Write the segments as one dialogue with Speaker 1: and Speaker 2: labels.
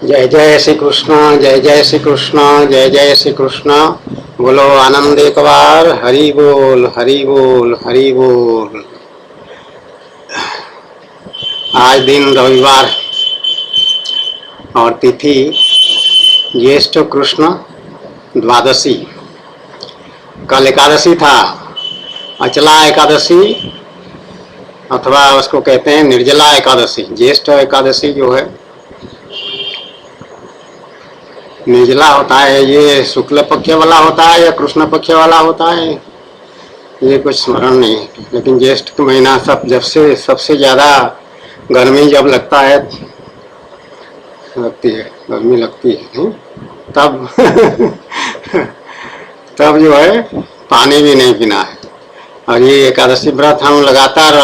Speaker 1: जय जय श्री कृष्ण, जय जय श्री कृष्ण, जय जय श्री कृष्ण। बोलो आनंद एक बार, हरि बोल हरि बोल हरि बोल। आज दिन रविवार और तिथि ज्येष्ठ कृष्ण द्वादशी। कल एकादशी था, अचला एकादशी अथवा उसको कहते हैं निर्जला एकादशी। ज्येष्ठ एकादशी जो है निर्जला होता है, ये शुक्ल पक्ष वाला होता है या कृष्ण पक्ष वाला होता है ये कुछ स्मरण नहीं है। लेकिन ज्येष्ठ का महीना जब से सबसे ज़्यादा गर्मी जब लगता है, गर्मी लगती है नहीं? तब तब जो है पानी भी नहीं पीना है। और ये एकादशी व्रत हम लगातार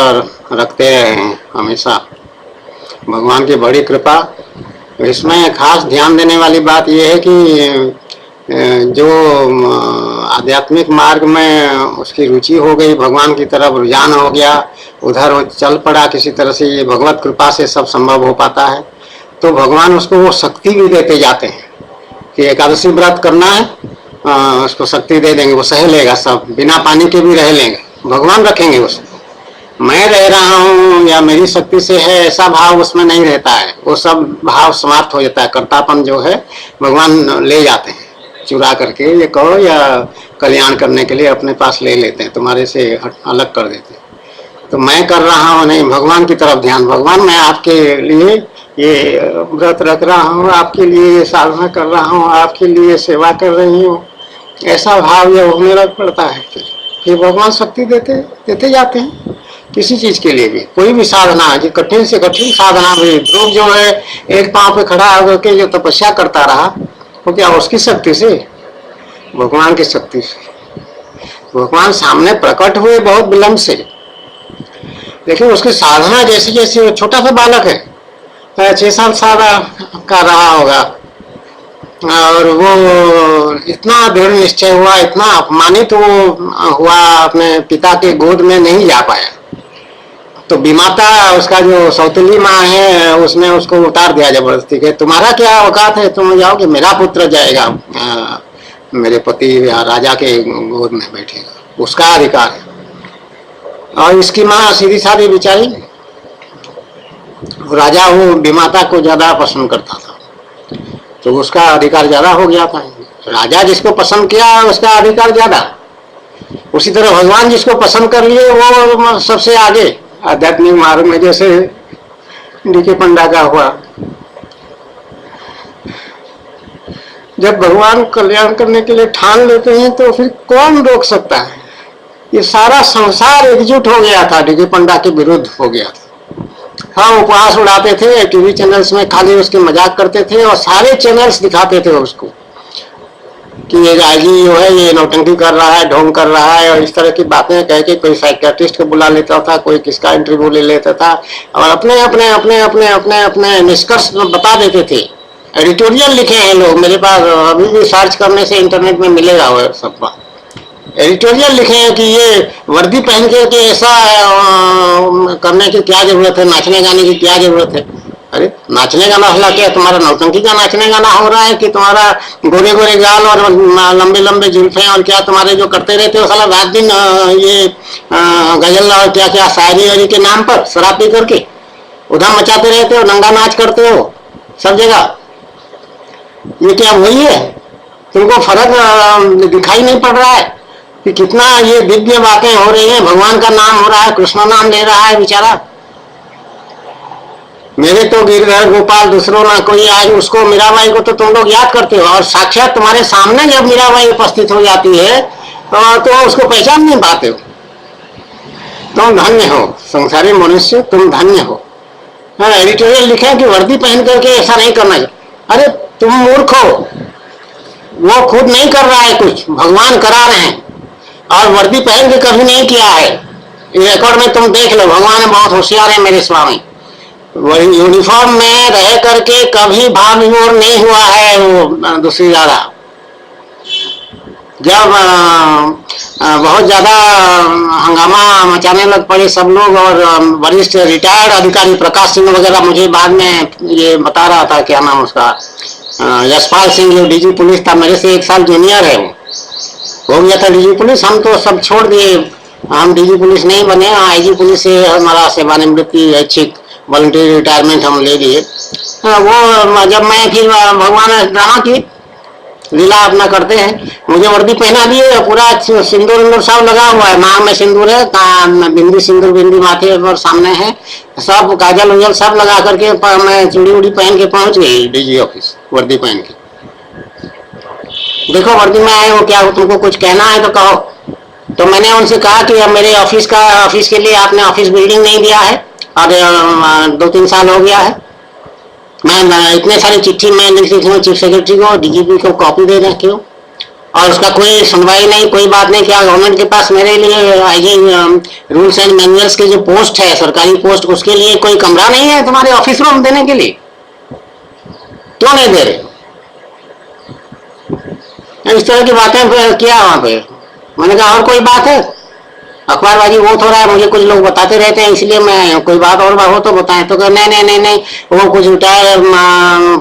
Speaker 1: रखते रहे हैं हमेशा, भगवान की बड़ी कृपा। इसमें खास ध्यान देने वाली बात यह है कि जो आध्यात्मिक मार्ग में उसकी रुचि हो गई, भगवान की तरफ रुझान हो गया, उधर वो चल पड़ा किसी तरह से, ये भगवत कृपा से सब संभव हो पाता है। तो भगवान उसको वो शक्ति भी देते जाते हैं कि एकादशी व्रत करना है, उसको शक्ति दे देंगे, वो सह लेगा, सब बिना पानी के भी रह लेंगे, भगवान रखेंगे उसको। मैं रह रहा हूँ या मेरी शक्ति से है, ऐसा भाव उसमें नहीं रहता है। वो सब भाव समाप्त हो जाता है। कर्तापन जो है भगवान ले जाते हैं चुरा करके, ये कहो या कल्याण करने के लिए अपने पास ले लेते हैं, तुम्हारे से अलग कर देते हैं। तो मैं कर रहा हूँ नहीं, भगवान की तरफ ध्यान। भगवान मैं आपके लिए ये व्रत रख रहा हूँ, आपके लिए साधना कर रहा हूँ, आपके लिए सेवा कर रही हूँ, ऐसा भाव ये होने लग पड़ता है। फिर भगवान शक्ति देते जाते हैं। किसी चीज के लिए भी, कोई भी साधना, जो कठिन से कठिन साधना भी, ध्रुव जो है एक पांव पे खड़ा होकर के जो तपस्या करता रहा, वो क्या उसकी शक्ति से? भगवान की शक्ति से। भगवान सामने प्रकट हुए बहुत विलंब से, लेकिन उसकी साधना जैसे जैसे, छोटा सा बालक है, 6 साल का रहा होगा, और वो इतना दृढ़ निश्चय हुआ, इतना अपमानित वो हुआ, अपने पिता के गोद में नहीं जा पाया। तो विमाता उसका जो सौतेली माँ है, उसने उसको उतार दिया जबरदस्ती के, तुम्हारा क्या औकात है, तुम जाओगे, मेरा पुत्र जाएगा मेरे पति या राजा के गोद में बैठेगा, उसका अधिकार है। और इसकी माँ सीधी सादी बिचारी, राजा वो विमाता को ज्यादा पसंद करता था, तो उसका अधिकार ज्यादा हो गया था। राजा जिसको पसंद किया उसका अधिकार ज्यादा। उसी तरह भगवान जिसको पसंद कर लिए वो सबसे आगे आध्यात्मिक मार्ग में, जैसे डीके पंडा का हुआ। जब भगवान कल्याण करने के लिए ठान लेते हैं तो फिर कौन रोक सकता है? ये सारा संसार एकजुट हो गया था, डीके पंडा के विरुद्ध हो गया था। हाँ, उपहास उड़ाते थे, टीवी चैनल्स में खाली उसके मजाक करते थे, और सारे चैनल्स दिखाते थे उसको कि ये राजी जो है ये नौटंकी कर रहा है, ढोंग कर रहा है, और इस तरह की बातें कह के कोई साइकियाट्रिस्ट को बुला लेता था, कोई किसका इंटरव्यू ले लेता था, और अपने अपने अपने अपने अपने अपने निष्कर्ष बता देते थे। एडिटोरियल लिखे हैं लोग, मेरे पास अभी भी सर्च करने से इंटरनेट में मिलेगा वो सब बात। एडिटोरियल लिखे हैं कि ये वर्दी पहन के ऐसा करने की क्या जरूरत है, नाचने गाने की क्या जरूरत है। अरे नाचने गाना हला क्या, तुम्हारा नौटंकी का नाचने गाना हो रहा है कि तुम्हारा गोरे गोरे गाल और लंबे लंबे जुल्फे, और क्या तुम्हारे जो करते रहते हो साला रात दिन ये गजल और क्या क्या शायरी वायरी के नाम पर शराब पी करके उधम मचाते रहते हो, नंगा नाच करते हो सब जगह। ये क्या वही है? तुमको फर्क दिखाई नहीं पड़ रहा है कि कितना ये दिव्य बातें हो रही है, भगवान का नाम हो रहा है, कृष्ण नाम ले रहा है बेचारा। मेरे तो गिरधर गोपाल दूसरों ना कोई, आज उसको मीराबाई को तो तुम लोग याद करते हो, और साक्षात तुम्हारे सामने जब मीराबाई उपस्थित हो जाती है तो उसको पहचान नहीं पाते हो। तुम धन्य हो संसारी मनुष्य, तुम धन्य हो। एडिटोरियल लिखे कि वर्दी पहन करके ऐसा नहीं करना चाहिए। अरे तुम मूर्ख हो, वो खुद नहीं कर रहा है कुछ, भगवान करा रहे हैं, और वर्दी पहन के कभी नहीं किया है। रिकॉर्ड में तुम देख लो, भगवान बहुत होशियार है मेरे स्वामी, वही यूनिफॉर्म में रह करके कभी भाव विभोर नहीं हुआ है वो दूसरी दादा। जब बहुत ज्यादा हंगामा मचाने लग पड़े सब लोग, और वरिष्ठ रिटायर्ड अधिकारी प्रकाश सिंह वगैरह, मुझे बाद में ये बता रहा था, क्या नाम उसका, यशपाल सिंह, जो डीजी पुलिस था, मेरे से 1 साल जूनियर है, वो हो गया था डीजी पुलिस। हम तो सब छोड़ दिए, हम डीजी पुलिस नहीं बने, आईजी पुलिस से हमारा सेवानिवृत्त की ऐच्छिक वॉलंटियर रिटायरमेंट हम ले लिए। वो जब मैं फिर भगवान ड्रामा की लीला अपना करते हैं, मुझे वर्दी पहना दिए, पूरा सिंदूर इंदूर सब लगा हुआ है, मांग में सिंदूर है, बिंदी सिंदूर बिंदी माथे पर सामने है, सब काजल उजल सब लगा करके मैं चूड़ी उड़ी पहन के पहुंच गई डीजी ऑफिस, वर्दी पहन के। देखो वर्दी में आए हो, क्या तुमको कुछ कहना है तो कहो। तो मैंने उनसे कहा कि अब मेरे ऑफिस के लिए आपने ऑफिस बिल्डिंग नहीं दिया है, और 2-3 साल हो गया है, मैं इतने सारी चिट्ठी मैं लिख रही हूँ चीफ सेक्रेटरी को, डीजीपी को कॉपी दे रहे क्यों, और उसका कोई सुनवाई नहीं, कोई बात नहीं। क्या गवर्नमेंट के पास मेरे लिए आईजी रूल्स एंड मैनुअल्स के जो पोस्ट है, सरकारी पोस्ट, उसके लिए कोई कमरा नहीं है तुम्हारे ऑफिस रूम देने के लिए? क्यों नहीं दे रहे? इस तरह की बातें किया वहां पे। मैंने कहा और कोई बात है? अखबारबाजी वो थोड़ा है, मुझे कुछ लोग बताते रहते हैं, इसलिए मैं कोई बात और हो तो बताएं। तो नहीं नहीं नहीं नहीं, वो कुछ रिटायर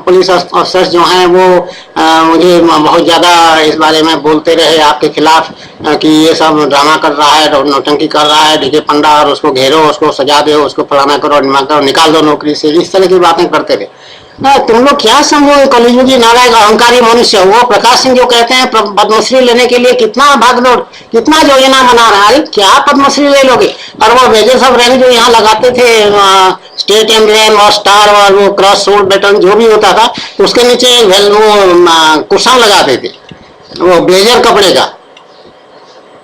Speaker 1: पुलिस अफसर जो हैं वो मुझे बहुत ज्यादा इस बारे में बोलते रहे आपके खिलाफ, कि ये सब ड्रामा कर रहा है, नौटंकी कर रहा है डीके पंडा, और उसको घेरो, उसको सजा दो, उसको फलाना करो, निकाल दो नौकरी से, इस तरह की बातें करते रहे। तुम लोग क्या समझोगे? कलियुगी नालायक अहंकारी मनुष्य। वो प्रकाश सिंह जो कहते हैं पद्मश्री लेने के लिए कितना भागदौड़, कितना योजना बना रहा है, क्या पद्मश्री ले लोगे? और वो मेजर सब रैंक जो यहाँ लगाते थे, स्टेट एम्ब्लेम और स्टार और वो क्रॉस सोल्ड बटन जो भी होता था, उसके नीचे वो कुशन लगाते थे, वो ब्लेजर कपड़े का,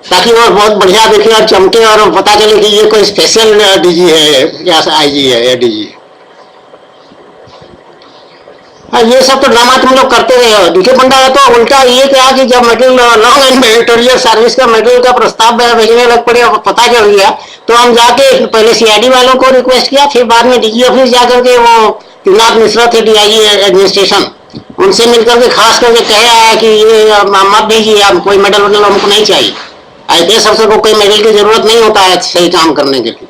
Speaker 1: ताकि वो बहुत बढ़िया दिखे और चमके, और पता चले कि ये कोई स्पेशल डीजी है या आईजी है या डीजी है। ये सब तो ड्रामा तुम लोग करते रहे हो। डीके पंडा है तो उल्टा ये क्या कि जब medal long and meritorious service का मेडल का प्रस्ताव भेजने लग पड़े, पता चल गया, तो हम जाके पहले सीआईडी वालों को रिक्वेस्ट किया, फिर बाद में डीजी ऑफिस जाकर के वो त्रिनाथ मिश्रा थे डीआईजी एडमिनिस्ट्रेशन, उनसे मिलकर के खास करके कहे आया कि ये मत दीजिए, आप कोई मेडल वेडल हमको नहीं चाहिए। आईपीएस अफसर को कोई मेडल की जरूरत नहीं होता है सही काम करने के लिए,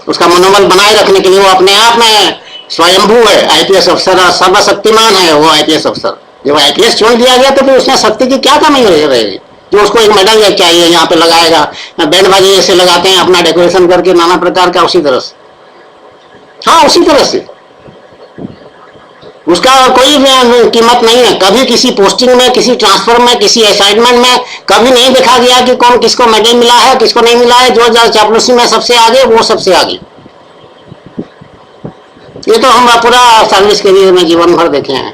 Speaker 1: उसका मनोबल बनाए रखने के लिए। वो अपने आप में स्वयंभू है आईपीएस अफसर, सर्वशक्तिमान है वो आईपीएस अफसर। जब आईपीएस चुन दिया गया तो फिर उसमें शक्ति की क्या कमी रहेगी जो उसको एक मेडल चाहिए यहाँ पे लगाएगा, बैंड बाजी जैसे लगाते हैं अपना डेकोरेशन करके नाना प्रकार का, उसी तरह से। हाँ उसी तरह से उसका कोई कीमत नहीं है। कभी किसी पोस्टिंग में, किसी ट्रांसफर में, किसी असाइनमेंट में कभी नहीं देखा गया कि कौन किसको मेडल मिला है, किसको नहीं मिला है। जो चापलूसी में सबसे आगे वो सबसे आगे। ये तो हम पूरा सर्विस के लिए में जीवन भर देखे हैं।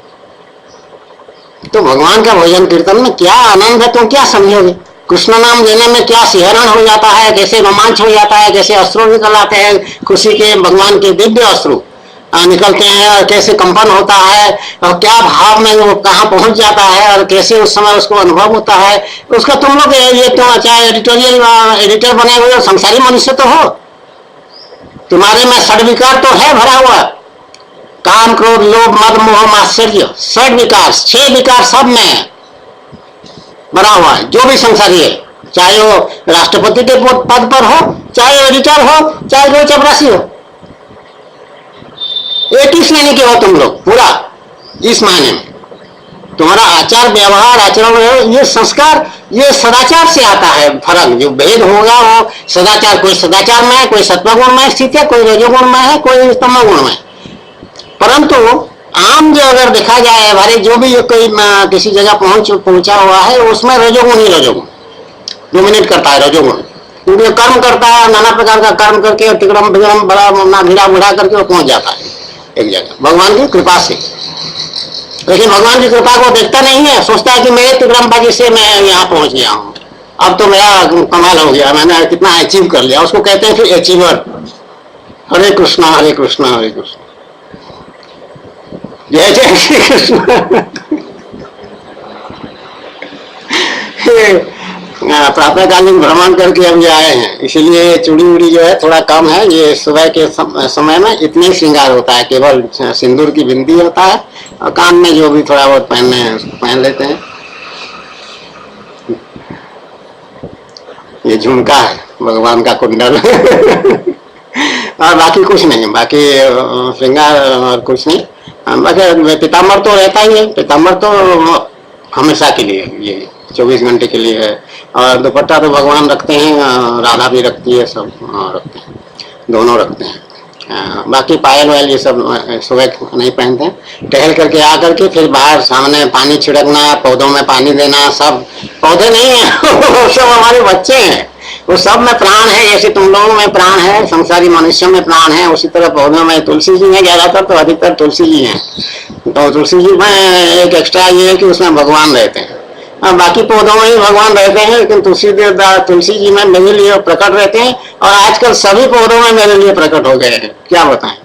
Speaker 1: तो भगवान का भजन कीर्तन में क्या आनंद है, तुम क्या समझोगे? कृष्ण नाम लेने में क्या सिहरण हो जाता है, कैसे रोमांच हो जाता है, कैसे अश्रु निकल आते हैं, खुशी के भगवान के दिव्य अश्रु निकलते हैं, और कैसे कंपन होता है, और क्या भाव में वो कहाँ पहुंच जाता है, और कैसे उस समय उसको अनुभव होता है। उसका तुम लोग ये तो चाहे एडिटोरियल एडिटर बने हुए संसारी मनुष्य तो हो, तुम्हारे में षड्विकार तो है भरा हुआ, काम क्रोध लोभ मद मोह मात्सर्य, षड विकार, 6 विकार सब में बना हुआ है। जो भी संसारी है, चाहे वो राष्ट्रपति के पद पर हो, चाहे एडिटर हो, चाहे कोई चपरासी हो, एक ही श्रेणी के हो तुम लोग पूरा। इस मायने में तुम्हारा आचार व्यवहार, आचरण, ये संस्कार, ये सदाचार से आता है फर्क। जो भेद होगा वो सदाचार, कोई सदाचार में है, कोई सत्वगुण में स्थित है, कोई रजोगुण में है, कोई तमोगुण में। परंतु आम जो अगर देखा जाए, हमारे जो भी कोई किसी जगह पहुंचा हुआ है, उसमें रजोगुण ही रजोगुण डोमिनेट करता है। रजोगुण क्योंकि कर्म करता है, नाना प्रकार का कर्म करके टिकड़म बिगड़म बड़ा भिड़ा बुढ़ा करके वो पहुंच जाता है एक जगह भगवान की कृपा से। लेकिन भगवान की कृपा को देखता नहीं है, सोचता है कि मेरे तिकड़मबाजी से मैं यहाँ पहुंच गया हूँ, अब तो मेरा कमाल हो गया, मैंने कितना अचीव कर लिया। उसको कहते हैं फिर अचीवर। हरे कृष्णा हरे कृष्णा हरे कृष्णा जय जय श्री कृष्ण। प्रातःकालीन भ्रमण करके हम आए हैं, इसलिए चूड़ी उड़ी जो है थोड़ा कम है। ये सुबह के समय में इतने श्रृंगार होता है, केवल सिंदूर की बिंदी होता है, और कान में जो भी थोड़ा बहुत पहनने हैं उसको पहन लेते हैं। ये झुमका है भगवान का कुंडल और बाकी कुछ नहीं, बाकी श्रृंगार और कुछ नहीं। बाकी पीताम्बर तो रहता ही है, पीताम्बर तो हमेशा के लिए, ये 24 घंटे के लिए है। और दुपट्टा तो भगवान रखते हैं, राधा भी रखती है, सब रखते हैं, दोनों रखते हैं। बाकी पायल वायल ये सब सुबह नहीं पहनते हैं। टहल करके आ करके फिर बाहर सामने पानी छिड़कना, पौधों में पानी देना, सब पौधे नहीं है वो सब हमारे बच्चे हैं, वो सब में प्राण है। जैसे तुम लोगों में प्राण है, संसारी मनुष्यों में प्राण है, उसी तरह पौधों में तुलसी जी है ज्यादातर, तो अधिकतर तुलसी जी हैं। तो तुलसी जी में एक एक्स्ट्रा ये है कि उसमें भगवान रहते हैं। बाकी पौधों में ही भगवान रहते हैं, लेकिन तुलसी जी में मेरे लिए प्रकट रहते हैं। और आजकल सभी पौधों में मेरे लिए प्रकट हो गए हैं, क्या बताएं।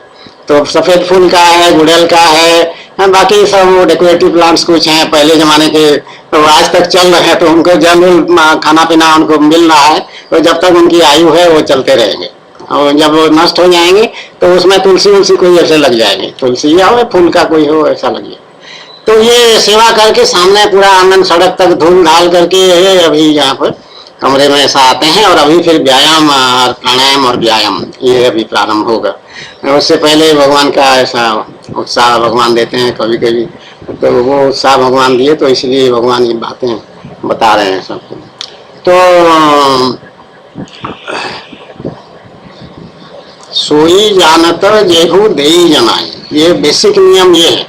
Speaker 1: तो सफेद फूल का है, गुड़हल का है, बाकी सब डेकोरेटिव प्लांट्स कुछ हैं पहले जमाने के, तो आज तक चल रहे हैं। तो उनको जब खाना पीना उनको मिल रहा है, तो जब तक उनकी आयु है वो चलते रहेंगे। और जब वो नष्ट हो जाएंगे तो उसमें तुलसी कोई ऐसे लग जाएंगे, तुलसी या फूल का कोई हो ऐसा लगे। तो ये सेवा करके सामने पूरा आंगन सड़क तक धूल धाल करके अभी यहाँ पर कमरे में ऐसा आते हैं। और अभी फिर व्यायाम और प्राणायाम और व्यायाम ये अभी प्रारंभ होगा। उससे पहले भगवान का ऐसा उत्साह भगवान देते हैं कभी कभी, तो वो उत्साह भगवान दिए, तो इसलिए भगवान ये बातें बता रहे हैं सबको। तो सोई जानत जेहू देई जनाई, ये बेसिक नियम ये है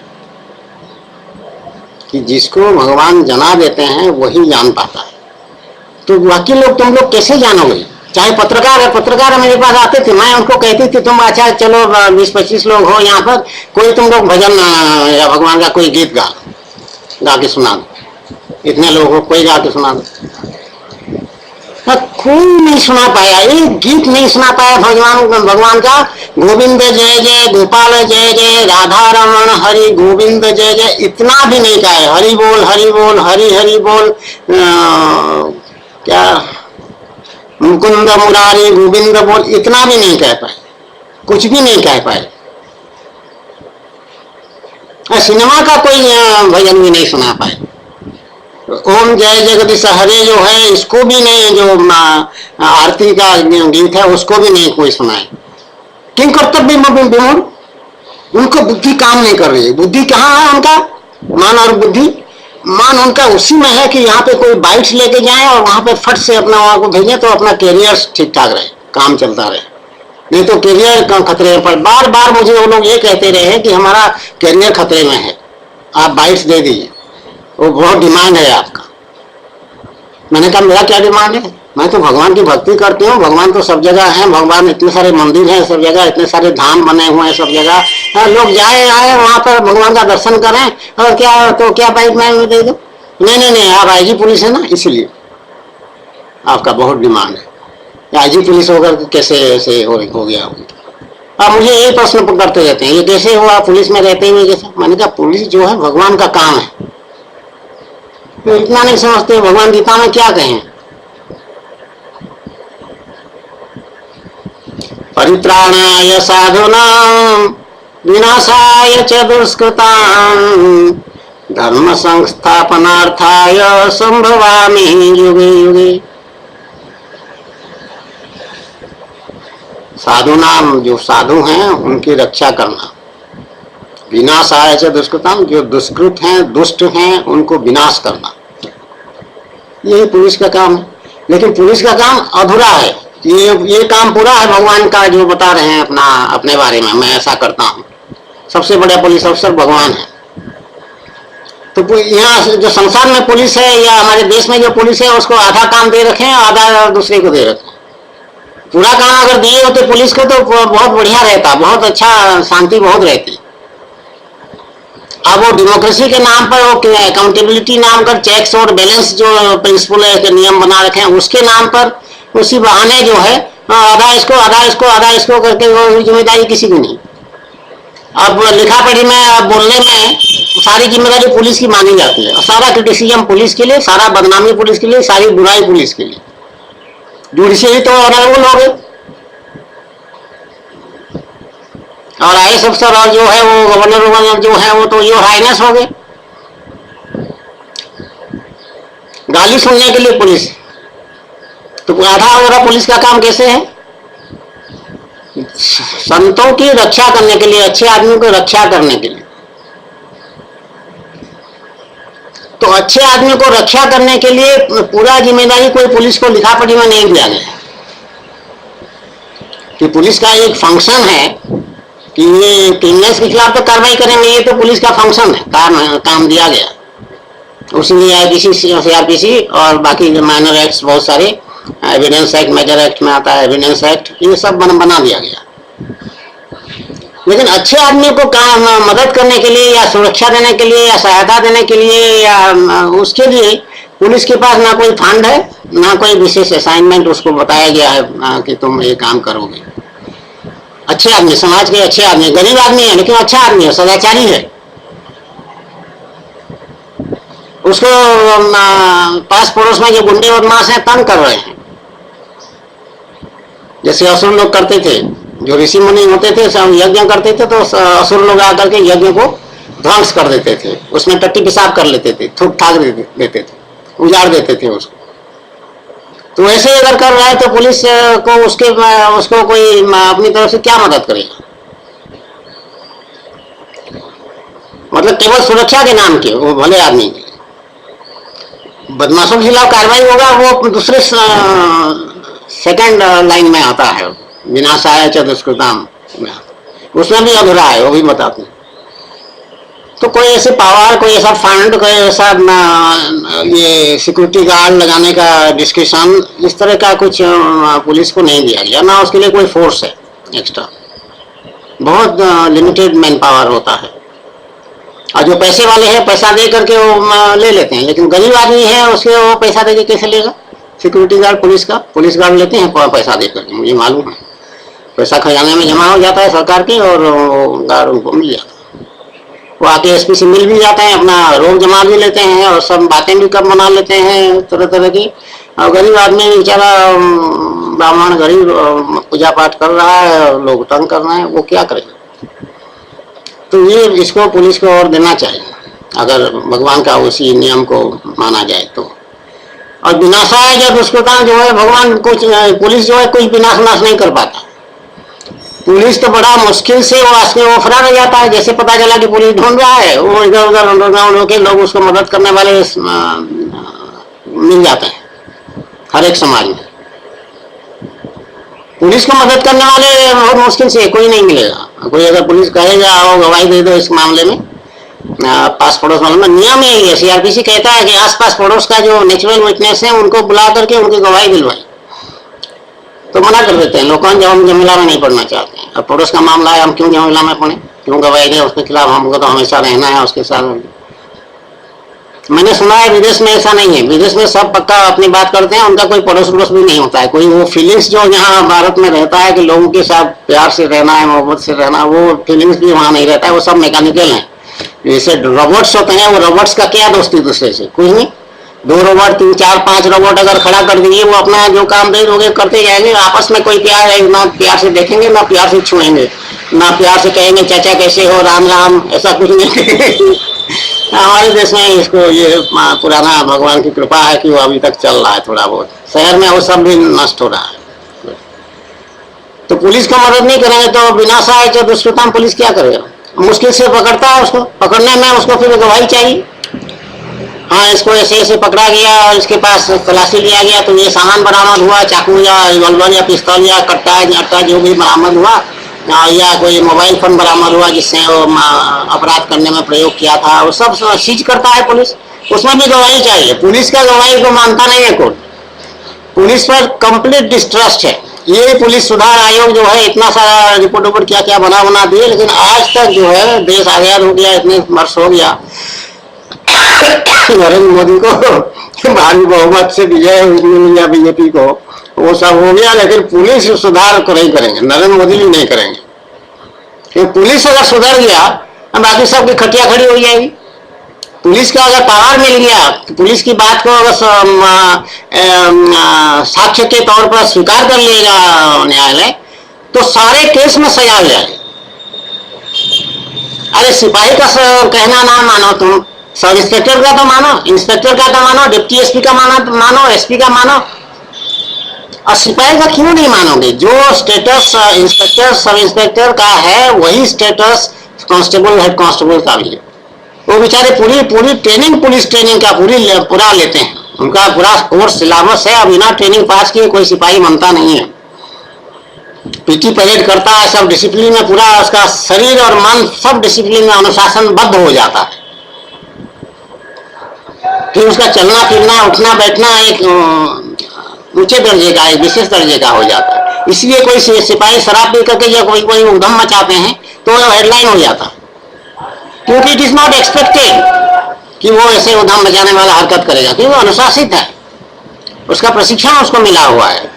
Speaker 1: कि जिसको भगवान जना देते हैं वही जान पाता है। तो बाकी लोग, तुम लोग कैसे जानोगे? चाहे पत्रकार है, पत्रकार मेरे पास आते थे, मैं उनको कहती थी तुम अच्छा चलो 20-25 लोग हो यहाँ पर, कोई तुम लोग भजन या भगवान का कोई गीत गा के सुना दो। इतने लोग हो, कोई गा के सुना दो। कोई नहीं सुना पाया, एक गीत नहीं सुना पाया भगवान का। गोविंद जय जय, गोपाल जय जय, राधा रमण हरि गोविंद जय जय, इतना भी नहीं कहा है। हरि बोल हरि हरि बोल, क्या मुकुंद मुरारी गोविंद बोल, इतना भी नहीं कह पाए, कुछ भी नहीं कह पाए। सिनेमा का कोई भजन भी नहीं सुना पाए। ओम जय जगदीश हरे जो है, इसको भी नहीं, जो आरती का गीत है उसको भी नहीं कोई सुनाए। किन कर्तव्य विमूढ़, उनको बुद्धि काम नहीं कर रही है। बुद्धि कहाँ है उनका? मान और बुद्धि, मान उनका उसी में है कि यहाँ पे कोई बाइट्स लेके जाए और वहां पे फट से अपना वहां को भेजें तो अपना कैरियर ठीक ठाक रहे, काम चलता रहे। नहीं तो कैरियर खतरे पर, बार बार मुझे वो लोग ये कहते रहे कि हमारा कैरियर खतरे में है, आप बाइट्स दे दीजिए, वो बहुत डिमांड है आपका। मैंने कहा मेरा क्या डिमांड है? मैं तो भगवान की भक्ति करती हूँ, भगवान तो सब जगह है, भगवान इतने सारे मंदिर हैं सब जगह, इतने सारे धाम बने हुए हैं सब जगह, लोग जाए आए वहां पर भगवान का दर्शन करें, और क्या तो क्या बाइक में दे दो? नहीं, आप आईजी पुलिस है ना, इसलिए आपका बहुत डिमांड है। आईजी पुलिस होकर कैसे ऐसे हो गया? आप मुझे यही प्रश्न करते रहते हैं, ये कैसे हुआ पुलिस में रहते हुए कैसे? मैंने कहा पुलिस जो है भगवान का काम है, तो इतना नहीं समझते। भगवान गीता में क्या कहें? परित्राणाय साधूनां विनाशाय च दुष्कृतां धर्म संस्थापनार्थाय संभवामि युगे युगे। साधु नाम, जो साधु हैं उनकी रक्षा करना, विनाशाय च दुष्कृतां, जो दुष्कृत हैं दुष्ट हैं उनको विनाश करना, यही पुलिस का काम है। लेकिन पुलिस का काम अधूरा है। ये काम पूरा है भगवान का, जो बता रहे हैं अपने बारे में, मैं ऐसा करता हूँ। सबसे बड़ा पुलिस अफसर भगवान है। तो यहाँ जो संसार में पुलिस है या हमारे देश में जो पुलिस है उसको आधा काम दे रखे हैं, आधा दूसरे को दे रखे हैं। पूरा काम अगर दिए होते पुलिस को तो बहुत बढ़िया रहता, बहुत अच्छा, शांति बहुत रहती। अब वो डेमोक्रेसी के नाम पर, वो अकाउंटेबिलिटी नाम कर, चेक्स और बैलेंस जो प्रिंसिपल है, नियम बना रखे हैं, उसके नाम पर उसी बहाने जो है आधा इसको करके वो जिम्मेदारी किसी की नहीं। अब लिखा पढ़ी में, अब बोलने में सारी जिम्मेदारी पुलिस की मानी जाती है, और सारा क्रिटिसिज्म पुलिस के लिए, सारा बदनामी पुलिस के लिए, सारी बुराई पुलिस के लिए। जुडिशरी तो ऑनरेबल हो गए, और आईएएस अफसर और जो है वो गवर्नर जो है वो तो योर हाइनेस हो गए। गाली सुनने के लिए पुलिस, तो आधा अधूरा पुलिस का काम कैसे है? संतों की रक्षा करने के लिए, अच्छे आदमी को रक्षा करने के लिए। तो अच्छे आदमी को रक्षा करने के लिए पूरा जिम्मेदारी कोई पुलिस को लिखा पढ़ी में नहीं दिया गया कि पुलिस का एक फंक्शन है कि ये क्रिमिनल्स के खिलाफ तो कार्रवाई करेंगे, ये तो पुलिस का फंक्शन है, काम दिया गया। उसमें आईपीसी, सीआरपीसी और बाकी जो माइनर एक्ट बहुत सारे, एविडेंस एक्ट मेजर एक्ट में आता है, एविडेंस एक्ट, ये सब बना दिया गया। लेकिन अच्छे आदमी को काम मदद करने के लिए या सुरक्षा देने के लिए या सहायता देने के लिए या उसके लिए पुलिस के पास ना कोई फंड है, ना कोई विशेष असाइनमेंट उसको बताया गया है कि तुम ये काम करोगे। अच्छे आदमी, समाज के अच्छे आदमी, गरीब आदमी है लेकिन अच्छा आदमी है, सदाचारी है, उसको पास पड़ोस में जो गुंडे बदमाश हैं तंग कर रहे हैं, जैसे असुर लोग करते थे, जो ऋषि मुनि होते थे सब यज्ञ करते थे, तो असुर लोग आकर के यज्ञ को ध्वंस कर देते थे, उसमें टट्टी पेशाब कर लेते थे, थूक थाक देते थे, उजाड़ देते थे उसको। तो ऐसे अगर कर रहा है तो पुलिस को उसको कोई अपनी तरफ से क्या मदद करेगा? मतलब केवल सुरक्षा के नाम के, वो भले आदमी के बदमाशों के खिलाफ कार्रवाई होगा, वो दूसरे सेकंड लाइन में आता है, विनाशाय च दुष्कृताम, उसमें भी अधूरा है, वो भी बताते हैं। तो कोई ऐसे पावर, कोई ऐसा फंड, कोई ऐसा ये सिक्योरिटी गार्ड लगाने का डिस्कशन, इस तरह का कुछ पुलिस को नहीं दिया गया, ना उसके लिए कोई फोर्स है एक्स्ट्रा, बहुत लिमिटेड मैन पावर होता है। और जो पैसे वाले हैं पैसा दे करके वो ले लेते हैं, लेकिन गरीब आदमी है उसके वो पैसा दे के कैसे लेगा? सिक्योरिटी गार्ड पुलिस गार्ड लेते हैं पैसा दे करके, मुझे मालूम है, पैसा खजाने में जमा हो जाता है सरकार के और गार्ड उनको मिल जाता है, वो आके एसपी से मिल भी जाते हैं, अपना रोक जमा भी लेते हैं और सब बातें भी कब मना लेते हैं तरह तरह की। और गरीब आदमी बेचारा ब्राह्मण गरीब पूजा पाठ कर रहा है, लोग तंग कर रहे हैं, वो क्या करेगा? तो ये इसको पुलिस को और देना चाहिए अगर भगवान का उसी नियम को माना जाए तो। और विनाशाय जब दुष्कृतां जो है, भगवान कुछ, पुलिस जो है कुछ विनाश नहीं कर पाता। पुलिस तो बड़ा मुश्किल से वो फरार हो जाता है, जैसे पता चला कि पुलिस ढूंढ रहा है, वो इधर उधर अंडरग्राउंड के लोग उसको मदद करने वाले मिल जाते हैं हर एक समाज में। पुलिस को मदद करने वाले बहुत मुश्किल से, कोई नहीं मिलेगा। कोई अगर पुलिस कहेगा आओ गवाही दे दो इस मामले में, पास पड़ोस मामले में, नियम यही है, सीआरपीसी कहता है कि आस पास पड़ोस का जो नेचुरल विटनेस है उनको बुला करके उनकी गवाही दिलवाई, तो मना कर देते हैं लोग, जब हम झमेला में नहीं पड़ना चाहते हैं। अब पड़ोस का मामला है, हम क्यों झमेला में पड़े, क्यों गवाही दें उसके खिलाफ, हमको तो हमेशा रहना है उसके साथ। मैंने सुना है विदेश में ऐसा नहीं है, विदेश में सब पक्का अपनी बात करते हैं, उनका कोई पड़ोस भी नहीं होता है, कोई वो फीलिंग्स जो यहाँ भारत में रहता है कि लोगों के साथ प्यार से रहना है, मोहब्बत से रहना, वो फीलिंग्स भी वहाँ नहीं रहता है, वो सब मैकेनिकल है। जैसे रोबोट्स होते हैं, वो रोबोट्स का क्या दोस्ती दूसरे से, कुछ नहीं। 2 रोबोट 3 4 5 रोबोट अगर खड़ा कर दिए, वो अपना जो काम दे दोगे करते जाएंगे, आपस में कोई प्यार है ना, प्यार से देखेंगे ना प्यार से छुएंगे, ना प्यार से कहेंगे चाचा कैसे हो, राम राम, ऐसा कुछ नहीं। हमारे देश में इसको ये पुराना भगवान की कृपा है कि वो अभी तक चल रहा है थोड़ा बहुत, शहर में वो सब भी नष्ट हो रहा है। तो पुलिस को मदद नहीं करेंगे तो विनाशाय च दुष्कृतां, पुलिस क्या करेगा? मुश्किल से पकड़ता है, उसको पकड़ने में उसको फिर गवाही चाहिए। हाँ, इसको ऐसे ऐसे पकड़ा गया और इसके पास तलाशी लिया गया तो ये सामान बरामद हुआ, चाकू या रिवॉल्वर या पिस्तौल या कट्टा जो भी बरामद हुआ, या कोई मोबाइल फोन बरामद हुआ जिससे वो अपराध करने में प्रयोग किया था, वो सब सीज करता है पुलिस, उसमें भी गवाही चाहिए। पुलिस का गवाही को मानता नहीं है कोर्ट, पुलिस पर कंप्लीट डिस्ट्रस्ट है। ये पुलिस सुधार आयोग जो है इतना सारा रिपोर्ट उपोर्ट क्या क्या बना दिए, लेकिन आज तक जो है देश आजाद हो गया, इतने वर्ष हो गया, नरेंद्र मोदी को भारी बहुमत से विजय हुई या बीजेपी को, वो सब हो गया, लेकिन पुलिस सुधार को नहीं करेंगे, नरेंद्र मोदी भी नहीं करेंगे। क्योंकि पुलिस अगर सुधर गया बाकी सबकी खटिया खड़ी हो जाएगी। पुलिस का अगर पावर मिल गया, पुलिस की बात को अगर साक्ष्य के तौर पर स्वीकार कर लेगा न्यायालय, तो सारे केस में सजा हो जाएगी। अरे सिपाही का कहना ना मानो, तुम सब इंस्पेक्टर का तो मानो, इंस्पेक्टर का तो मानो, डिप्टी एसपी का मानो, एसपी का मानो, और सिपाही का क्यों नहीं मानोगे? जो स्टेटस इंस्पेक्टर सब इंस्पेक्टर का है वही स्टेटस कांस्टेबल हेड कांस्टेबल का भी है। वो बेचारे पूरी पूरी ट्रेनिंग पुलिस ट्रेनिंग का पूरा लेते हैं, उनका पूरा कोर्स सिलेबस है। अब बिना ट्रेनिंग पास किए कोई सिपाही बनता नहीं है। पीटी परेड करता है, सब डिसिप्लिन में पूरा उसका शरीर और मन सब डिसिप्लिन में अनुशासनबद्ध हो जाता है। फिर उसका चलना फिरना उठना बैठना एक ऊंचे दर्जे का, एक विशेष दर्जे का हो जाता है। इसलिए कोई सिपाही शराब पी करके या कोई कोई उधम मचाते हैं तो हेडलाइन हो जाता है, क्योंकि इट इज नॉट एक्सपेक्टेड कि वो ऐसे उधम मचाने वाला हरकत करेगा, क्योंकि वो अनुशासित है, उसका प्रशिक्षण उसको मिला हुआ है।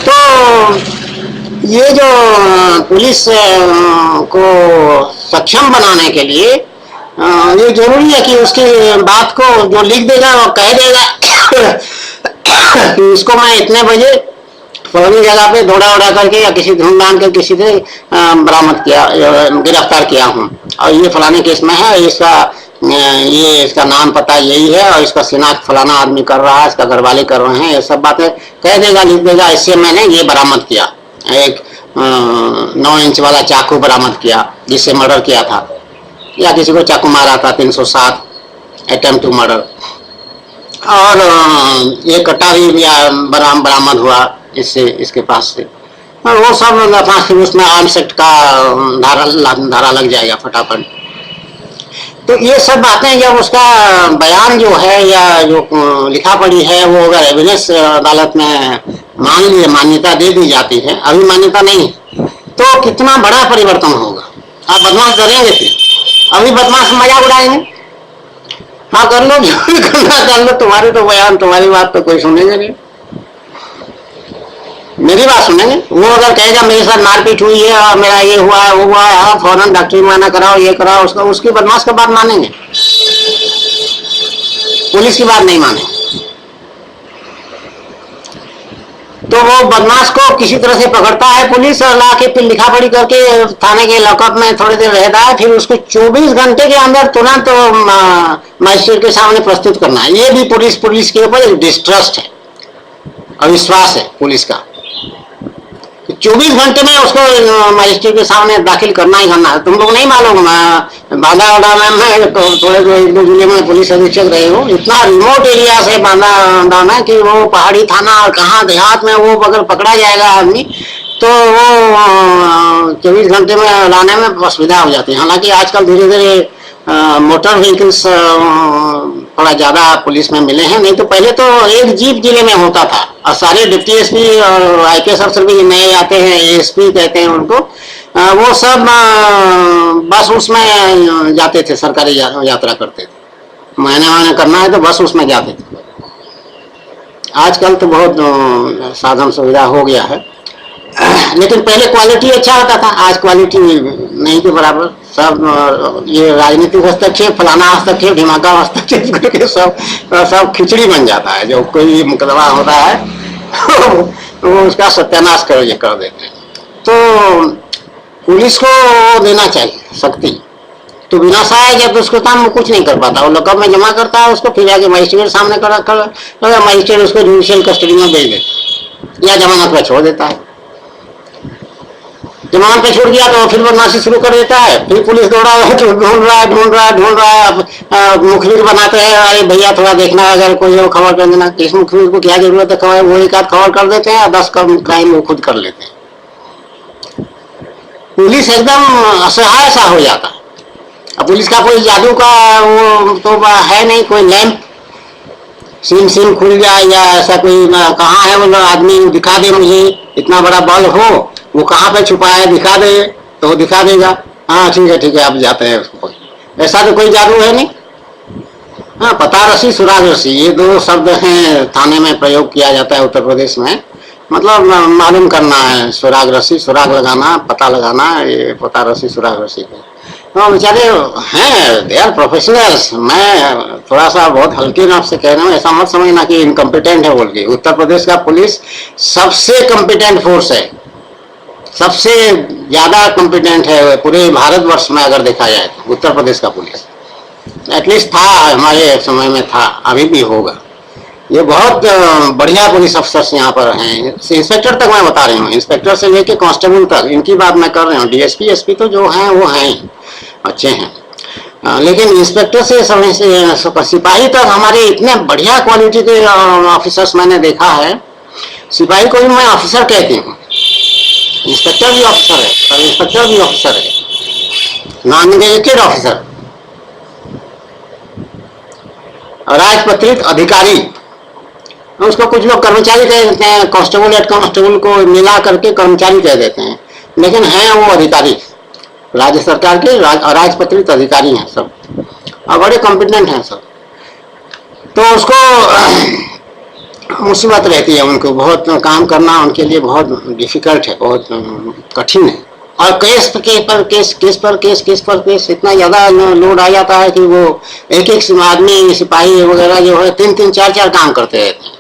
Speaker 1: तो ये जो पुलिस को सक्षम बनाने के लिए ये जरूरी है कि उसकी बात को जो लिख देगा और कह देगा कि इसको मैं इतने बजे फलानी जगह पे दौड़ा उड़ा करके या किसी ढूंढ के किसी से बरामद किया, गिरफ्तार किया हूँ, और ये फलाने केस में है, इसका नाम पता यही है, और इसका शिनाख्त फलाना आदमी कर रहा है, इसका घरवाले कर रहे हैं, ये सब बातें कह देगा, लिख देगा। इससे मैंने ये बरामद किया, एक 9 इंच वाला चाकू बरामद किया जिससे मर्डर किया था, या किसी को चाकू मारा था 307 अटेम्प्ट टू मर्डर, और ये कट्टा भी बरामद हुआ इससे, इसके पास से, और वो सब उसमें आर्म्स एक्ट का धारा लग जाएगा फटाफट। तो ये सब बातें जब उसका बयान जो है या जो लिखा पड़ी है वो अगर एविडेंस अदालत में मान लिए मान्यता दे दी जाती है, अभी मान्यता नहीं, तो कितना बड़ा परिवर्तन होगा। आप बदमाश डरेंगे, फिर अभी बदमाश मजाक उड़ाएंगे, हाँ कर लो जो भी करना कर लो, तुम्हारे तो बयान, तुम्हारी बात तो कोई सुनेगा नहीं, मेरी बात सुनेंगे। वो अगर कहेगा मेरे साथ मारपीट हुई है और मेरा ये हुआ है वो हुआ है, हाँ फौरन डॉक्टरी माना कराओ, ये कराओ, उसका उसकी बदमाश का बात मानेंगे, पुलिस की बात नहीं मानेंगे। तो वो बदमाश को किसी तरह से पकड़ता है पुलिस और ला के फिर लिखा पढ़ी करके थाने के लॉकअप में थोड़ी देर रहता है, फिर उसको 24 घंटे के अंदर तुरंत मजिस्ट्रेट के सामने प्रस्तुत करना है। ये भी पुलिस के ऊपर एक डिस्ट्रस्ट है, अविश्वास है पुलिस का। 24 घंटे में उसको मजिस्ट्रेट के सामने दाखिल करना ही करना है। तुम लोग नहीं मालूम, बांदा में थोड़े जो 1-2 जिले में पुलिस अधीक्षक रहे हो, इतना रिमोट एरिया से बांदा में कि वो पहाड़ी थाना और कहाँ देहात में वो अगर पकड़ा जाएगा आदमी तो वो 24 घंटे में लाने में असुविधा हो जाती है। हालांकि आजकल धीरे धीरे मोटर व्हीकल्स थोड़ा ज्यादा पुलिस में मिले हैं, नहीं तो पहले तो एक जीप जिले में होता था और सारे डिप्टी एसपी और आईपीएस अफसर भी नए आते हैं, एएसपी कहते हैं उनको, वो सब बस उसमें जाते थे, सरकारी यात्रा करते थे, महीने करना है तो बस उसमें जाते थे। आजकल तो बहुत साधन सुविधा हो गया है, लेकिन पहले क्वालिटी अच्छा होता था, आज क्वालिटी नहीं के बराबर। सब ये राजनीतिक हस्तक्षेप, फलाना हस्तक्षेप, ढिमाका हस्तक्षेप करके सब खिचड़ी बन जाता है। जो कोई मुकदमा होता है वो उसका सत्यानाश कर देते हैं। तो पुलिस को देना चाहिए शक्ति, तो बिना सहाय जब उसको काम कुछ नहीं कर पाता, वो लॉकअप में जमा करता है उसको, फिर आगे मजिस्ट्रेट सामने मजिस्ट्रेट उसको जुडिशियल कस्टडी में भेज देता या जमानत पर छोड़ देता है। जमानत पे छूट गया तो फिर बदमाशी शुरू कर देता है, फिर पुलिस दौड़ा है तो ढूंढ रहा है, मुखबिर बनाते हैं, अरे भैया थोड़ा देखना, अगर कोई हो खबर कर देना। किस मुखबिर को क्या जरूरत है खबर, वो एक आध खबर कर देते हैं, 10 क्राइम वो खुद कर लेते हैं। पुलिस एकदम असहाय सा हो जाता है। अब पुलिस का कोई जादू का वो तो है नहीं, कोई लैंप सिम खुल जाए या ऐसा कोई कहाँ है वो आदमी दिखा दे, मुझे इतना बड़ा बल हो, वो कहाँ पे छुपा है दिखा दे तो वो दिखा देगा, हाँ ठीक है आप जाते हैं उसको। ऐसा तो कोई जादू है नहीं। हाँ, पता रसी सुराग रसी ये 2 शब्द हैं थाने में प्रयोग किया जाता है उत्तर प्रदेश में, मतलब मालूम करना है, सुराग रसी, सुराग लगाना, पता लगाना, ये पता रसी सुराग रसी है। तो बेचारे हैं, दे आर प्रोफेशनल्स। मैं थोड़ा सा बहुत हल्के नाप से कह रहा हूँ, ऐसा मत समझना कि इनकम्पिटेंट है बोल के। उत्तर प्रदेश का पुलिस सबसे कॉम्पिटेंट फोर्स है, सबसे ज्यादा कॉम्पिटेंट है पूरे भारतवर्ष में। अगर देखा जाए तो उत्तर प्रदेश का पुलिस एटलीस्ट था, हमारे समय में था, अभी भी होगा। ये बहुत बढ़िया पुलिस अफसर यहाँ पर हैं। इंस्पेक्टर तक मैं बता रही हूँ, इंस्पेक्टर से लेके कांस्टेबल तक, इनकी बात मैं कर रही हूँ। डीएसपी एसपी तो जो हैं वो हैं अच्छे हैं, लेकिन इंस्पेक्टर से सिपाही तक हमारे इतने बढ़िया क्वालिटी के ऑफिसर्स मैंने देखा है। सिपाही को भी मैं ऑफिसर कहती हूँ, इंस्पेक्टर भी ऑफिसर है, सब इंस्पेक्टर भी ऑफिसर है, नॉन गैजेटेड ऑफिसर, राजपत्रित अधिकारी, उसको कुछ लोग कर्मचारी कह देते हैं, कांस्टेबल हेड कांस्टेबल को मिला करके कर्मचारी कह देते हैं, लेकिन हैं वो अधिकारी, राज्य सरकार के राजपत्रित अधिकारी हैं सब, और बड़े कॉम्पिटेंट हैं सब। तो उसको मुसीबत रहती है, उनको बहुत काम करना उनके लिए बहुत डिफिकल्ट है, बहुत कठिन है। और केस पर केस इतना ज्यादा लोड आ जाता है कि वो एक एक आदमी सिपाही वगैरह जो है 3-3 4-4 काम करते रहते हैं।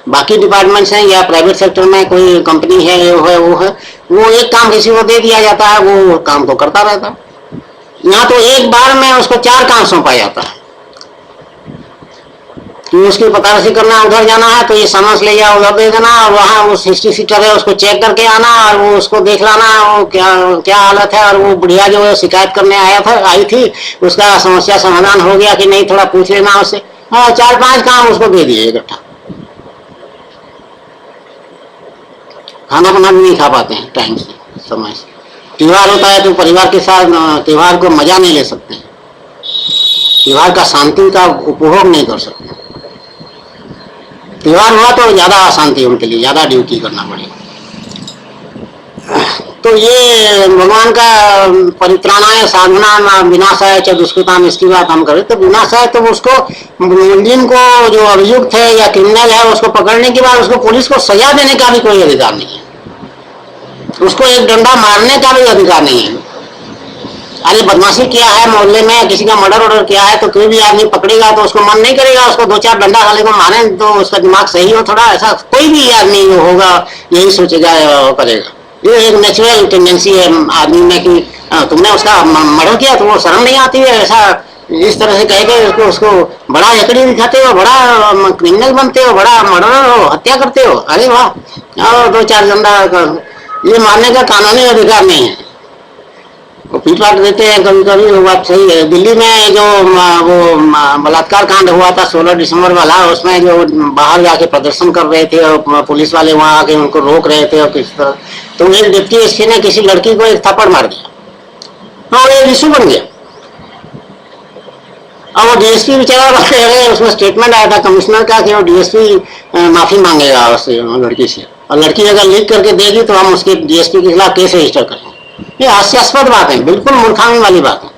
Speaker 1: बाकी डिपार्टमेंट्स हैं या प्राइवेट सेक्टर में कोई कंपनी है, वो एक काम किसी को दे दिया जाता है, वो काम को करता रहता है। यहाँ तो एक बार में उसको 4 काम सौंपा जाता है कि उसकी पतारसी करना, उधर जाना है तो ये सामान ले जाओ, उधर दे देना, और वहाँ वो 60 सीटर है उसको चेक करके आना, और वो उसको देख लाना वो क्या हालत है। और वो बुढ़िया जो शिकायत करने आई थी, उसका समस्या समाधान हो गया कि नहीं, थोड़ा पूछ लेना उससे। हाँ, 4-5 काम उसको दे दिए इकट्ठा। खाना पीना भी नहीं खा पाते हैं टाइम से, समय से। त्योहार होता है तो परिवार के साथ त्योहार को मजा नहीं ले सकते, त्योहार का शांति का उपभोग नहीं कर सकते। त्योहार हुआ तो ज्यादा अशांति उनके लिए, ज्यादा ड्यूटी करना पड़ेगा। तो ये भगवान का परित्राणाय साधना विनाशाय च दुष्कृताम, इसकी बात हम करें तो विनाशाय तो उसको मुलजिम को, जो अभियुक्त है या क्रिमिनल है, उसको पकड़ने के बाद उसको पुलिस को सजा देने का भी कोई अधिकार नहीं है, उसको एक डंडा मारने का भी अधिकार नहीं है। अरे बदमाशी किया है मोहल्ले में, किसी का मर्डर किया है, तो कोई भी आदमी पकड़ेगा तो उसको मन नहीं करेगा उसको 2-4 डंडा वाले को मारे तो उसका दिमाग सही हो थोड़ा, ऐसा कोई भी आदमी जो होगा यही सोचेगा करेगा। ये एक नेचुरल टेंडेंसी है आदमी में कि तुमने उसका मर्डर किया तो वो शर्म नहीं आती है, ऐसा इस तरह से कहेगा उसको बड़ा एकड़ी दिखाते हो, बड़ा क्रिमिनल बनते हो, बड़ा मर्डर हो, हत्या करते हो। अरे वाह, 2-4 डंडा, ये मारने का कानूनी अधिकार नहीं है, वो पीट पाट देते हैं कभी कभी, वो बात सही है। दिल्ली में जो वो बलात्कार कांड हुआ था 16 दिसंबर वाला, उसमें जो बाहर जाके प्रदर्शन कर रहे थे और पुलिस वाले वहां आके उनको रोक रहे थे और किस तरह, तो एक डिप्टी एसपी ने किसी लड़की को एक थप्पड़ मार दिया, हाँ ये इशू बन गया। और वो डीएसपी बेचारा कह रहे, उसमें स्टेटमेंट आया था कमिश्नर का कि वो डीएसपी माफी मांगेगा उससे, लड़की से, और लड़की अगर लीक करके देगी तो हम उसके डीएसपी के खिलाफ केस रजिस्टर करेंगे। ये हास्यास्पद बात है, बिल्कुल मूर्खामी वाली बात है।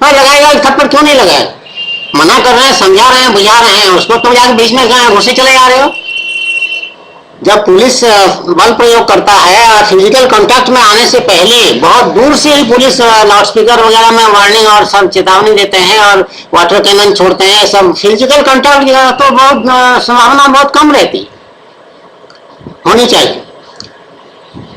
Speaker 1: हाँ लगाएगा, थप्पड़ क्यों नहीं लगाएगा? मना कर रहे हैं, समझा रहे हैं, बुझा रहे हैं उसको, तुम जाके बीच में घुसे चले आ रहे हो। जब पुलिस बल प्रयोग करता है और फिजिकल कांटेक्ट में आने से पहले बहुत दूर से ही पुलिस लाउड स्पीकर वगैरह में वार्निंग और सब चेतावनी देते हैं और वाटर कैनन छोड़ते हैं, सब फिजिकल कांटेक्ट तो बहुत संभावना बहुत कम रहती, होनी चाहिए।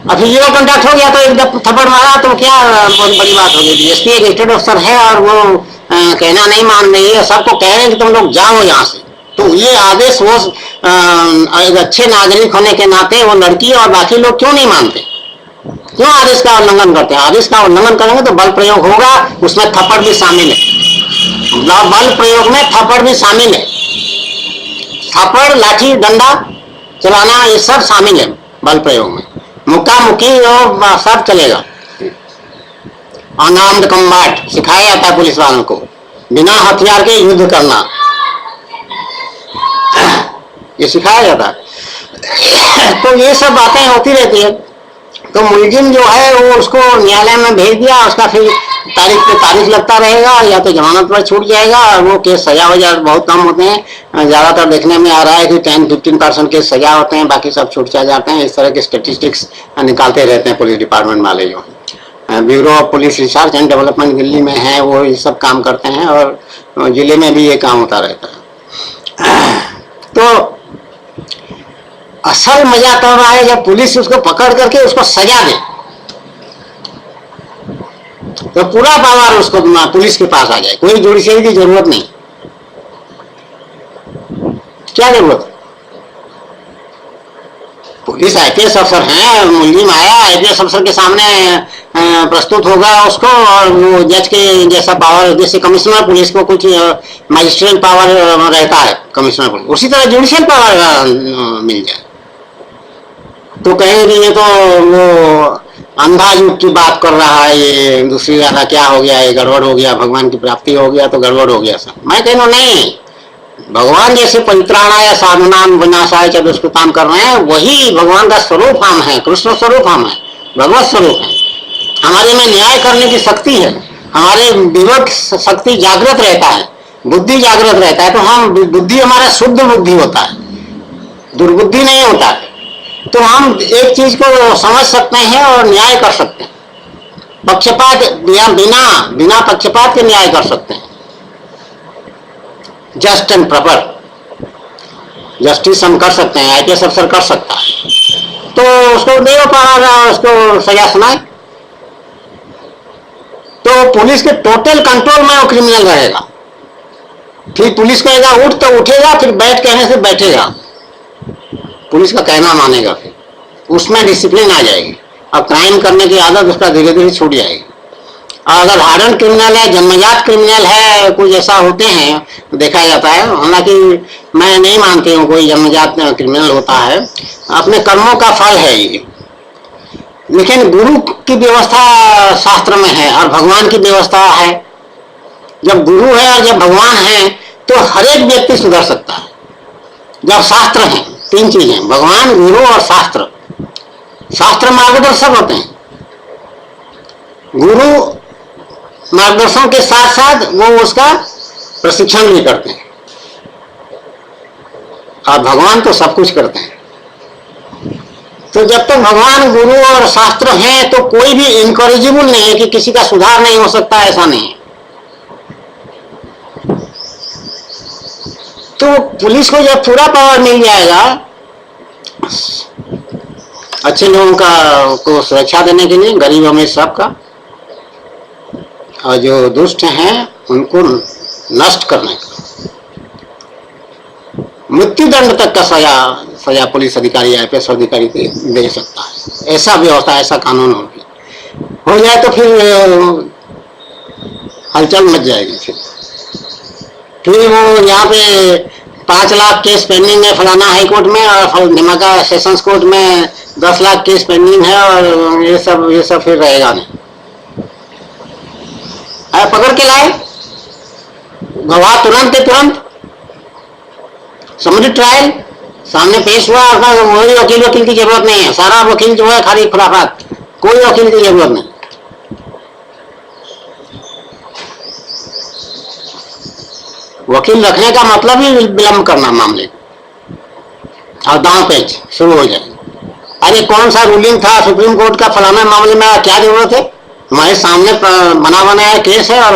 Speaker 1: अब फिजिकल कांटेक्ट हो गया तो एक थप्पड़ मारा तो क्या बहुत बड़ी बात हो गई। डीएसपी एक रजिस्टर्ड अफसर है और वो कहना नहीं मान रही है, सबको कह रहे हैं कि तुम लोग जाओ यहाँ से। तो ये आदेश वो एक अच्छे नागरिक होने के नाते वो लड़की और बाकी लोग क्यों नहीं मानते, क्यों आदेश का उल्लंघन करते हैं? आदेश का उल्लंघन करेंगे तो बल प्रयोग होगा, उसमें थप्पड़ भी शामिल है, बल प्रयोग में थप्पड़ भी शामिल है, थप्पड़ लाठी डंडा चलाना ये सब शामिल है बल प्रयोग में, मुक्का मुक्की सब चलेगा। अनआर्म्ड कम्बैट सिखाया जाता है पुलिस वालों को, बिना हथियार के युद्ध करना ये सिखाया जाता है। तो ये सब बातें होती रहती है। तो मुलजिम जो है वो उसको न्यायालय में भेज दिया, उसका फिर तारीख पे तारीख लगता रहेगा, या तो जमानत पर छूट जाएगा और वो केस सजा हो जाए, बहुत कम होते हैं। ज्यादातर देखने में आ रहा है कि 10-15% केस सजा होते हैं, बाकी सब छूट जाते हैं। इस तरह के स्टेटिस्टिक्स निकालते रहते हैं पुलिस डिपार्टमेंट वाले जो bureau of police research and development Delhi में है, वो ये सब काम करते हैं और जिले में भी ये काम होता रहता है। तो असल मजा तब है जब पुलिस उसको पकड़ करके उसको सजा दे, तो पूरा पावर उसको पुलिस के पास आ जाए, कोई जुडिशियरी की जरूरत नहीं। क्या जरूरत? पुलिस आईपीएस अफसर हैं, मुलजिम आया आईपीएस अफसर के सामने प्रस्तुत होगा उसको, और वो जज के जैसा पावर, जैसे कमिश्नर पुलिस को कुछ मजिस्ट्रेट पावर रहता है कमिश्नर पुलिस, उसी तरह जुडिशियल पावर मिल जाए। तो कहेंगे ये तो वो अंधाधुंध की बात कर रहा है, ये दूसरी ज्यादा क्या हो गया, ये गड़बड़ हो गया, भगवान की प्राप्ति हो गया तो गड़बड़ हो गया सब। मैं कहूँ नहीं, भगवान जैसे परित्राणाय साधनाम विनाशाय च दुष्कृताम कर रहे हैं, वही भगवान का स्वरूप हम है, कृष्ण स्वरूप हम है, भगवत स्वरूप है। हमारे में न्याय करने की शक्ति है, हमारे विवेक शक्ति जागृत रहता है, बुद्धि जागृत रहता है, तो हम बुद्धि हमारा शुद्ध बुद्धि होता है, दुर्बुद्धि नहीं होता है। तो हम एक चीज को समझ सकते हैं और न्याय कर सकते हैं, पक्षपात या बिना पक्षपात के न्याय कर सकते हैं। जस्ट एंड प्रॉपर जस्टिस हम कर सकते हैं, आईपीएस अफसर कर सकता है, तो उसको नहीं हो पा रहा, उसको सजा सुनाए। तो पुलिस के टोटल कंट्रोल में वो क्रिमिनल रहेगा। फिर पुलिस कहेगा उठ तो उठेगा, फिर बैठ कहने से बैठेगा, पुलिस का कहना मानेगा, फिर उसमें डिसिप्लिन आ जाएगी और क्राइम करने की आदत उसका धीरे धीरे छूट जाएगी। और अगर हार्डन क्रिमिनल है, जन्मजात क्रिमिनल है, कुछ ऐसा होते हैं देखा जाता है, हालांकि मैं नहीं मानती हूँ कोई जन्मजात क्रिमिनल होता है, अपने कर्मों का फल है ये। लेकिन गुरु की व्यवस्था शास्त्र में है और भगवान की व्यवस्था है। जब गुरु है और जब भगवान है तो हर एक व्यक्ति सुधर सकता है। जब शास्त्र है, तीन चीजें, भगवान, गुरु और शास्त्र। शास्त्र मार्गदर्शक होते हैं, गुरु मार्गदर्शन के साथ साथ वो उसका प्रशिक्षण भी करते हैं, और भगवान तो सब कुछ करते हैं। तो जब तक भगवान, गुरु और शास्त्र हैं तो कोई भी इनकरेजिबल नहीं है कि किसी का सुधार नहीं हो सकता, ऐसा नहीं है। तो पुलिस को जब पूरा पावर मिल जाएगा अच्छे लोगों का को सुरक्षा देने के लिए, गरीब अमीर सबका, और जो दुष्ट हैं उनको नष्ट करने का, मृत्यु दंड तक का सजा पुलिस अधिकारी, आईपीएस अधिकारी दे सकता है। ऐसा व्यवस्था, ऐसा कानून हो जाए तो फिर हलचल मच जाएगी। फिर वो यहाँ पे 5 लाख केस पेंडिंग है फलाना हाई कोर्ट में, और धमाका सेशंस कोर्ट में 10 लाख केस पेंडिंग है, और ये सब फिर रहेगा नहीं। पकड़ के लाए गवाह तुरंत समरी ट्रायल सामने पेश हुआ, वही वकील की जरूरत नहीं है। सारा वकील जो है खाली खुराफात, कोई वकील की जरूरत नहीं। वकील रखने का मतलब ही विलंब करना मामले, और दांव पेच शुरू हो जाए। अरे कौन सा रूलिंग था सुप्रीम कोर्ट का फलाना मामले में, क्या जरूरत है? हमारे सामने बना बनाया केस है और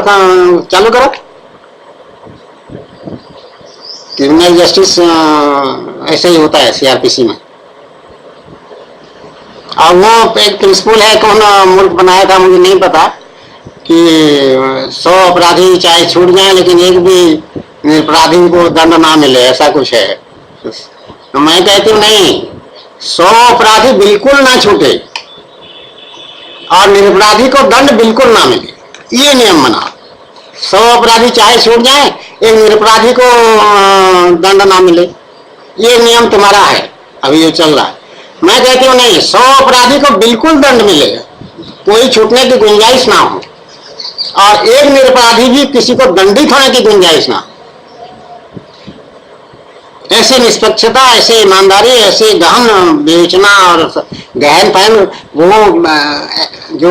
Speaker 1: चालू करो। क्रिमिनल जस्टिस ऐसे ही होता है सीआरपीसी में। और वो एक प्रिंसिपल है, कौन मुल्क बनाया था मुझे नहीं पता, कि 100 अपराधी चाहे छूट जाए लेकिन एक भी निरपराधी को दंड ना मिले, ऐसा कुछ है। तो मैं कहती हूँ नहीं, 100 अपराधी बिल्कुल ना छूटे और निरपराधी को दंड बिल्कुल ना मिले, ये नियम बना। 100 अपराधी चाहे छूट जाए, एक निरपराधी को दंड ना मिले, ये नियम तुम्हारा है अभी जो चल रहा है। मैं कहती हूँ नहीं, 100 अपराधी को बिल्कुल दंड मिलेगा, कोई छूटने की गुंजाइश ना हो, और एक निरपराधी भी किसी को दंडित होने की गुंजाइश ना हो। ऐसे निष्पक्षता, ऐसे ईमानदारी, ऐसे गहन विवेचना और गहन फहम। वो जो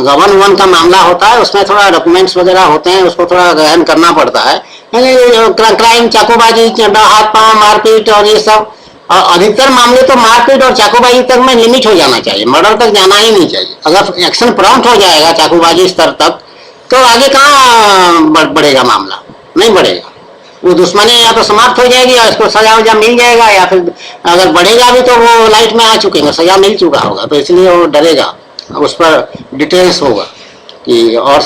Speaker 1: गबन का मामला होता है उसमें थोड़ा डॉक्यूमेंट्स वगैरह होते हैं, उसको थोड़ा गहन करना पड़ता है। क्राइम, चाकूबाजी, हाथ पांव, मारपीट और ये सब, और अधिकतर मामले तो मारपीट और चाकूबाजी तक में लिमिट हो जाना चाहिए, मर्डर तक जाना ही नहीं चाहिए। अगर एक्शन प्रॉम्प्ट हो जाएगा चाकूबाजी स्तर तक तो आगे कहाँ बढ़ेगा मामला, नहीं बढ़ेगा। वो दुश्मनी या तो समाप्त हो जाएगी या इसको सजा वजा मिल जाएगा, या फिर अगर बढ़ेगा भी तो वो लाइट में आ चुके हैं, सजा मिल चुका होगा, तो इसलिए वो डरेगा, उस पर डिटेल्स होगा। कि और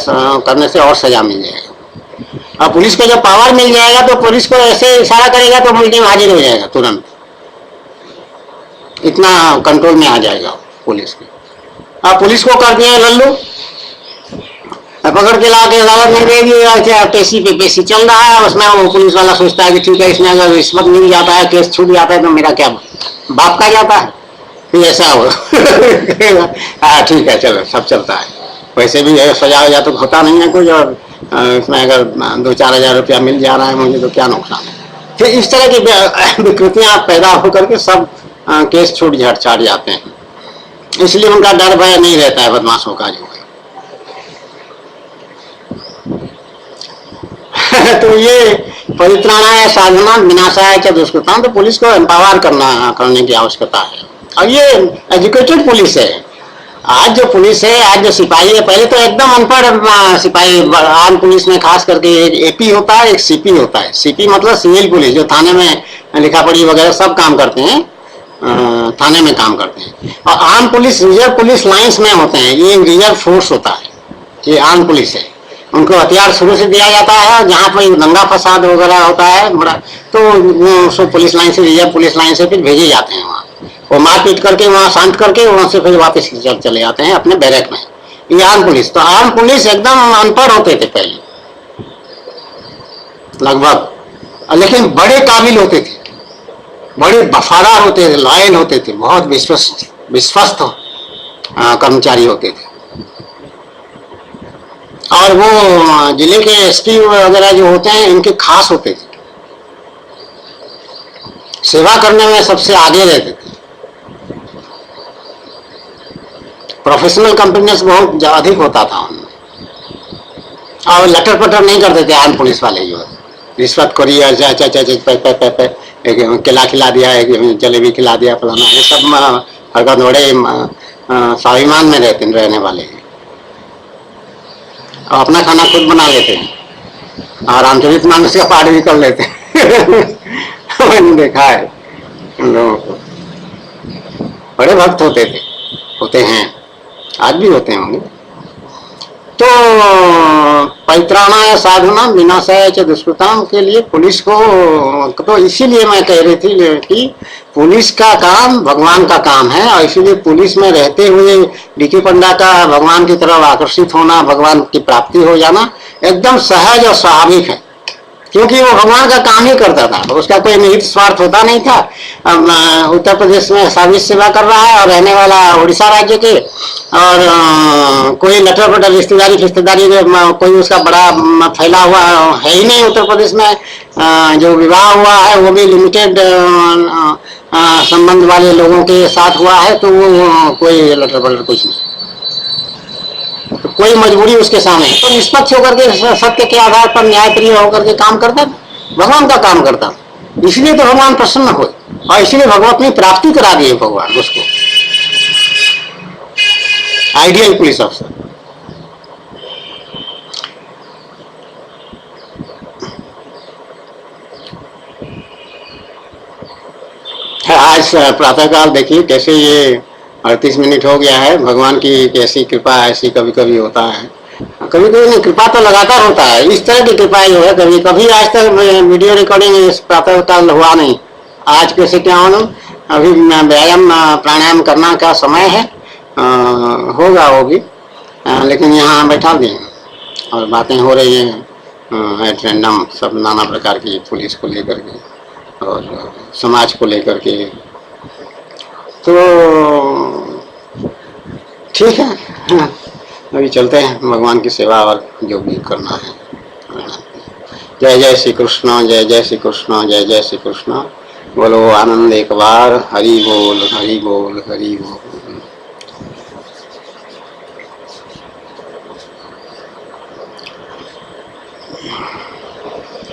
Speaker 1: करने से और सजा मिल जाएगा। और पुलिस को जब पावर मिल जाएगा तो पुलिस को ऐसे इशारा करेगा तो मुल्क में हाजिर हो जाएगा तुरंत, इतना कंट्रोल में आ जाएगा पुलिस के। अब पुलिस को कर दिया लल्लू, पकड़ के ला के अदालत में दे दिया, पेशी पे पेशी चल रहा है, उसमें वो पुलिस वाला सोचता है कि ठीक है इसमें अगर रिश्वत मिल जाता है, केस छूट जाता है तो मेरा क्या बाप का जाता है, फिर ऐसा हो हाँ ठीक है चलो सब चलता है, वैसे भी सजा हो जाए तो होता नहीं है कुछ, और इसमें अगर 2-4 हज़ार रुपया मिल जा रहा है मुझे तो क्या नुकसान है। फिर इस तरह की विकृतियां पैदा होकर के सब केस छूट छाट जाते हैं, इसलिए उनका डर भय नहीं रहता है बदमाशों का जो है तो ये परित्राणाय साधनाय विनाशाय च दुष्कृताम्, तो पुलिस को एम्पावर करने की आवश्यकता है। और ये एजुकेटेड पुलिस है, आज जो पुलिस है, आज जो सिपाही है, पहले तो एकदम अनपढ़ सिपाही, आर्म पुलिस में खास करके एक एपी होता है, एक सीपी होता है। सीपी मतलब सिविल पुलिस, जो थाने में लिखा पढ़ी वगैरह सब काम करते हैं, थाने में काम करते हैं। और arm police reserve police lines में होते हैं, ये रिजर्व फोर्स होता है, ये आर्म पुलिस है। उनको हथियार शुरू से दिया जाता है, जहाँ पर दंगा फसाद वगैरह होता है बड़ा, तो सब पुलिस लाइन से, रिजर्व पुलिस लाइन से फिर भेजे जाते हैं वहाँ, वो मारपीट करके वहाँ शांत करके वहाँ से फिर वापस चले जाते हैं अपने बैरक में। ये आर्म पुलिस, तो आर्म पुलिस एकदम अनपढ़ होते थे पहले लगभग, लेकिन बड़े काबिल होते थे, बड़े वफादार होते थे, लॉयल होते थे, बहुत विश्वस्त कर्मचारी होते थे। और वो जिले के एसपी वगैरह जो होते हैं इनके खास होते थे, सेवा करने में सबसे आगे रहते थे, प्रोफेशनल कंप्लीटनेस बहुत अधिक होता था उनमें, और लटर पटर नहीं करते थे आर्म पुलिस वाले, जो रिश्वत खोरी केला खिला दिया, जलेबी खिला दिया, फलाना, ये सब हरकत बड़े स्वाभिमान में रहने वाले हैं। अपना खाना खुद बना लेते हैं और रामचरितमानस का पाठ भी कर लेते हैं मैंने देखा है उन लोगों को, बड़े भक्त होते हैं, आज भी होते होंगे। तो परित्राणाय साधनाय विनाशाय च दुष्कृताम् के लिए पुलिस को, तो इसीलिए मैं कह रही थी कि पुलिस का काम भगवान का काम है, और इसीलिए पुलिस में रहते हुए डीके पंडा का भगवान की तरफ आकर्षित होना, भगवान की प्राप्ति हो जाना एकदम सहज और स्वाभाविक है, क्योंकि वो भगवान का काम ही करता था, उसका कोई निहित स्वार्थ होता नहीं था। उत्तर प्रदेश में सार्वजनिक सेवा कर रहा है और रहने वाला उड़ीसा राज्य के, और कोई लटर पटर रिश्तेदारी कोई उसका बड़ा फैला हुआ है ही नहीं उत्तर प्रदेश में। जो विवाह हुआ है वो भी लिमिटेड संबंध वाले लोगों के साथ हुआ है, तो वो कोई लटर पटर कुछ नहीं, तो कोई मजबूरी उसके सामने, तो निष्पक्ष होकर के सत्य के आधार पर न्यायप्रिय होकर के काम करता, भगवान का काम करता, इसलिए तो भगवान प्रसन्न हुए, और इसलिए भगवान अपनी प्राप्ति करा दिए भगवान उसको, आइडियल पुलिस अफसर। आज प्रातःकाल देखिए कैसे ये 38 मिनट हो गया है, भगवान की कैसी कृपा ऐसी कभी कभी होता है, कभी कभी नहीं, कृपा तो लगातार होता है, इस तरह की कृपा जो है कभी कभी आज तक वीडियो रिकॉर्डिंग इस प्रातःकाल हुआ नहीं। आज कैसे क्या होना, अभी व्यायाम प्राणायाम करना का समय है, होगा वो भी, लेकिन यहाँ बैठा दिए और बातें हो रही हैं एट रैंडम, सब नाना प्रकार की, पुलिस को लेकर के और समाज को लेकर के, तो ठीक है, अभी चलते हैं भगवान की सेवा और जो भी करना है। जय जय श्री कृष्ण, जय जय श्री कृष्ण, जय जय श्री कृष्ण। बोलो आनंद एक बार, हरि बोल हरि बोल हरि बोल।